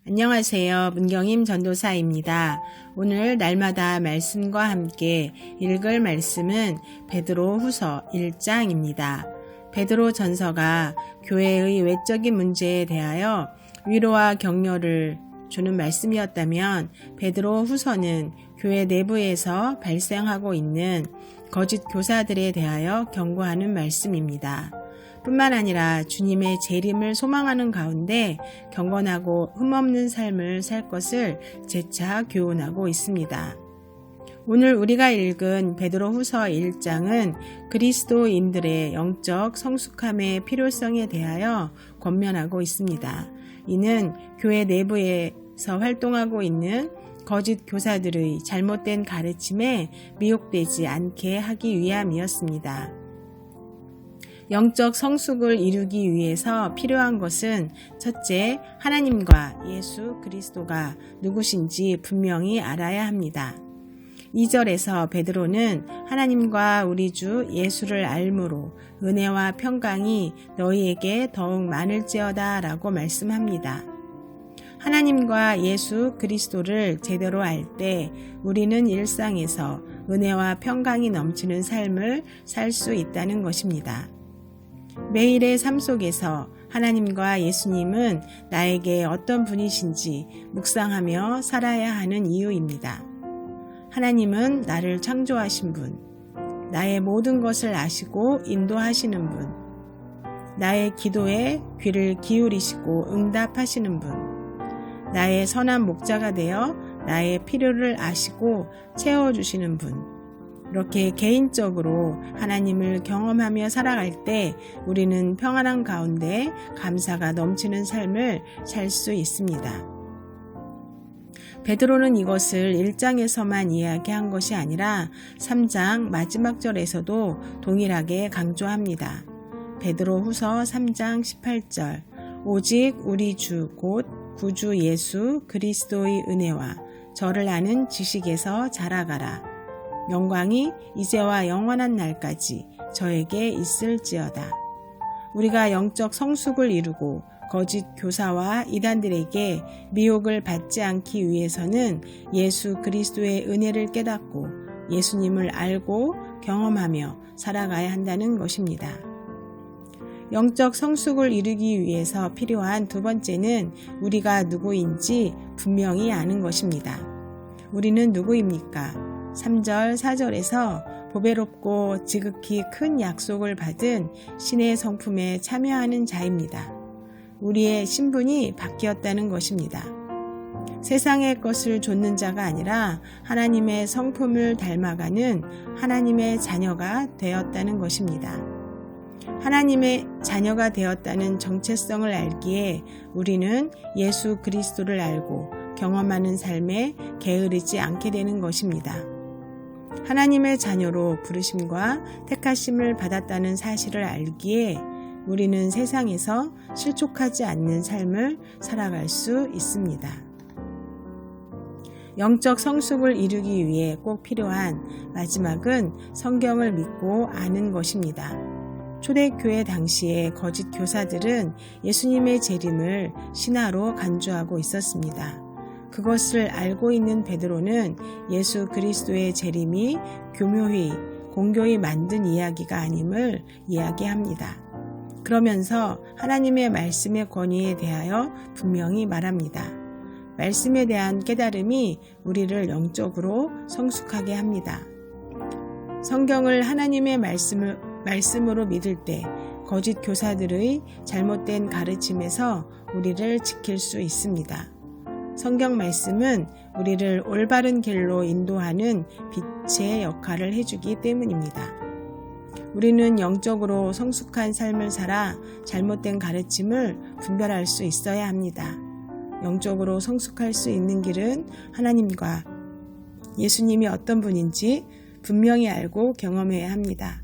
안녕하세요. 문경임 전도사입니다. 오늘 날마다 말씀과 함께 읽을 말씀은 베드로 후서 1장입니다. 베드로 전서가 교회의 외적인 문제에 대하여 위로와 격려를 주는 말씀이었다면 베드로 후서는 교회 내부에서 발생하고 있는 거짓 교사들에 대하여 경고하는 말씀입니다. 뿐만 아니라 주님의 재림을 소망하는 가운데 경건하고 흠없는 삶을 살 것을 재차 교훈하고 있습니다. 오늘 우리가 읽은 베드로 후서 1장은 그리스도인들의 영적 성숙함의 필요성에 대하여 권면하고 있습니다. 이는 교회 내부에서 활동하고 있는 거짓 교사들의 잘못된 가르침에 미혹되지 않게 하기 위함이었습니다. 영적 성숙을 이루기 위해서 필요한 것은 첫째, 하나님과 예수 그리스도가 누구신지 분명히 알아야 합니다. 2절에서 베드로는 하나님과 우리 주 예수를 알므로 은혜와 평강이 너희에게 더욱 많을지어다 라고 말씀합니다. 하나님과 예수 그리스도를 제대로 알 때 우리는 일상에서 은혜와 평강이 넘치는 삶을 살 수 있다는 것입니다. 매일의 삶 속에서 하나님과 예수님은 나에게 어떤 분이신지 묵상하며 살아야 하는 이유입니다. 하나님은 나를 창조하신 분, 나의 모든 것을 아시고 인도하시는 분, 나의 기도에 귀를 기울이시고 응답하시는 분, 나의 선한 목자가 되어 나의 필요를 아시고 채워주시는 분, 이렇게 개인적으로 하나님을 경험하며 살아갈 때 우리는 평안한 가운데 감사가 넘치는 삶을 살 수 있습니다. 베드로는 이것을 1장에서만 이야기한 것이 아니라 3장 마지막 절에서도 동일하게 강조합니다. 베드로 후서 3장 18절 오직 우리 주 곧 구주 예수 그리스도의 은혜와 저를 아는 지식에서 자라가라. 영광이 이제와 영원한 날까지 저에게 있을지어다. 우리가 영적 성숙을 이루고 거짓 교사와 이단들에게 미혹을 받지 않기 위해서는 예수 그리스도의 은혜를 깨닫고 예수님을 알고 경험하며 살아가야 한다는 것입니다. 영적 성숙을 이루기 위해서 필요한 두 번째는 우리가 누구인지 분명히 아는 것입니다. 우리는 누구입니까? 3절, 4절에서 보배롭고 지극히 큰 약속을 받은 신의 성품에 참여하는 자입니다. 우리의 신분이 바뀌었다는 것입니다. 세상의 것을 좇는 자가 아니라 하나님의 성품을 닮아가는 하나님의 자녀가 되었다는 것입니다. 하나님의 자녀가 되었다는 정체성을 알기에 우리는 예수 그리스도를 알고 경험하는 삶에 게으르지 않게 되는 것입니다. 하나님의 자녀로 부르심과 택하심을 받았다는 사실을 알기에 우리는 세상에서 실족하지 않는 삶을 살아갈 수 있습니다. 영적 성숙을 이루기 위해 꼭 필요한 마지막은 성경을 믿고 아는 것입니다. 초대교회 당시의 거짓 교사들은 예수님의 재림을 신화로 간주하고 있었습니다. 그것을 알고 있는 베드로는 예수 그리스도의 재림이 교묘히 공교히 만든 이야기가 아님을 이야기합니다. 그러면서 하나님의 말씀의 권위에 대하여 분명히 말합니다. 말씀에 대한 깨달음이 우리를 영적으로 성숙하게 합니다. 성경을 하나님의 말씀으로 믿을 때 거짓 교사들의 잘못된 가르침에서 우리를 지킬 수 있습니다. 성경 말씀은 우리를 올바른 길로 인도하는 빛의 역할을 해주기 때문입니다. 우리는 영적으로 성숙한 삶을 살아 잘못된 가르침을 분별할 수 있어야 합니다. 영적으로 성숙할 수 있는 길은 하나님과 예수님이 어떤 분인지 분명히 알고 경험해야 합니다.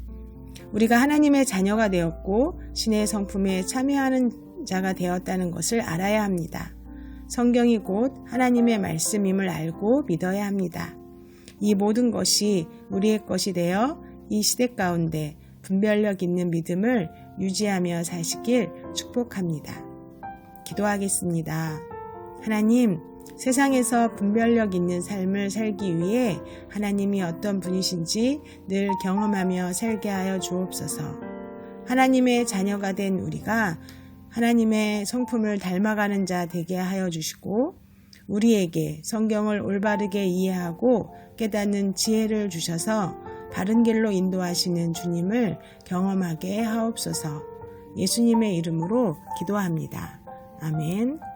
우리가 하나님의 자녀가 되었고 신의 성품에 참여하는 자가 되었다는 것을 알아야 합니다. 성경이 곧 하나님의 말씀임을 알고 믿어야 합니다. 이 모든 것이 우리의 것이 되어 이 시대 가운데 분별력 있는 믿음을 유지하며 사시길 축복합니다. 기도하겠습니다. 하나님, 세상에서 분별력 있는 삶을 살기 위해 하나님이 어떤 분이신지 늘 경험하며 살게 하여 주옵소서. 하나님의 자녀가 된 우리가 하나님의 성품을 닮아가는 자 되게 하여 주시고, 우리에게 성경을 올바르게 이해하고 깨닫는 지혜를 주셔서 바른 길로 인도하시는 주님을 경험하게 하옵소서. 예수님의 이름으로 기도합니다. 아멘.